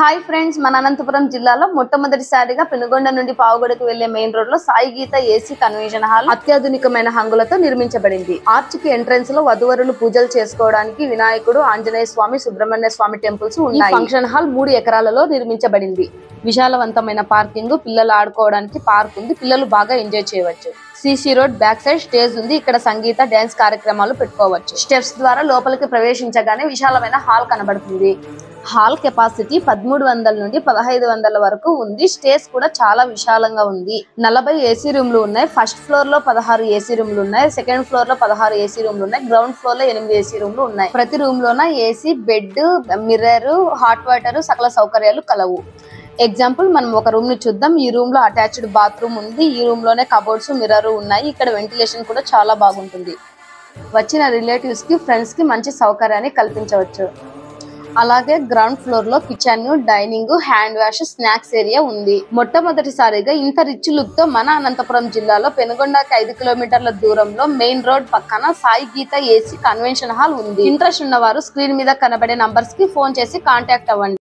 Hi friends, మన అనంతపురం జిల్లాలో మొట్టమొదటిసారిగా పెనుగొండ నుండి పావుగడకు వెళ్లే మెయిన్ రోడ్ లో సాయి గీత ఏసీ కన్వెన్షన్ హాల్ అత్యాధునికమైన హంగులతో నిర్మించబడింది. ఆర్చ్ కి ఎంట్రన్స్ లో వధువరులు పూజలు చేసుకోవడానికి వినాయకుడు, ఆంజనేయ స్వామి, సుబ్రహ్మణ్య స్వామి టెంపుల్స్ ఉన్నాయి. ఫంక్షన్ హాల్ 3 ఎకరాలలో నిర్మించబడింది. విశాలవంతమైన పార్కింగ్, పిల్లలు ఆడుకోవడానికి పార్క్ ఉంది. పిల్లలు బాగా ఎంజాయ్ చేయవచ్చు. CC road back side stage ఉంది. ఇక్కడ సంగీత, డాన్స్ కార్యక్రమాలు పెట్టుకోవచ్చు. స్టెప్స్ ద్వారా లోపలికి ప్రవేశించగానే విశాలమైన హాల్ కనబడుతుంది. హాల్ కెపాసిటీ 1300 నుండి 1500 వరకు ఉంది. స్టేజ్ కూడా చాలా విశాలంగా ఉంది. 40 ఏసీ రూమ్లు ఉన్నాయి. ఫస్ట్ ఫ్లోర్ లో 16 ఏసీ రూమ్లు ఉన్నాయి. సెకండ్ ఫ్లోర్ లో 16 ఏసీ రూమ్లు ఉన్నాయి. గ్రౌండ్ ఫ్లోర్ లో 8 ఏసీ రూమ్లు ఉన్నాయి. ప్రతి రూమ్ లోన AC, bed, mirror, hot water సకల సౌకర్యాలు కలవు. ఎగ్జాంపుల్, మనం ఒక రూమ్ ని చూద్దాం. ఈ రూమ్ లో అటాచ్డ్ బాత్రూమ్ ఉంది. ఈ రూమ్ లోనే కబోర్డ్స్, మిర్రర్ ఉన్నాయి. ఇక్కడ వెంటిలేషన్ కూడా చాలా బాగుంటుంది. వచ్చిన రిలేటివ్స్ కి, ఫ్రెండ్స్ కి మంచి సౌకర్యాన్ని కల్పించవచ్చు. అలాగే గ్రౌండ్ ఫ్లోర్ లో kitchen, dining, hand wash, snacks area ఉంది. మొట్టమొదటిసారిగా ఇంత రిచ్ లుక్ తో మన అనంతపురం జిల్లాలో పెనుగొండకి 5 కిలోమీటర్ల దూరంలో మెయిన్ రోడ్ పక్కన సాయి గీత ఏసీ కన్వెన్షన్ హాల్ ఉంది. ఇంట్రెస్ట్ ఉన్నవారు స్క్రీన్ మీద కనబడే నంబర్స్ కి ఫోన్ చేసి కాంటాక్ట్ అవ్వండి.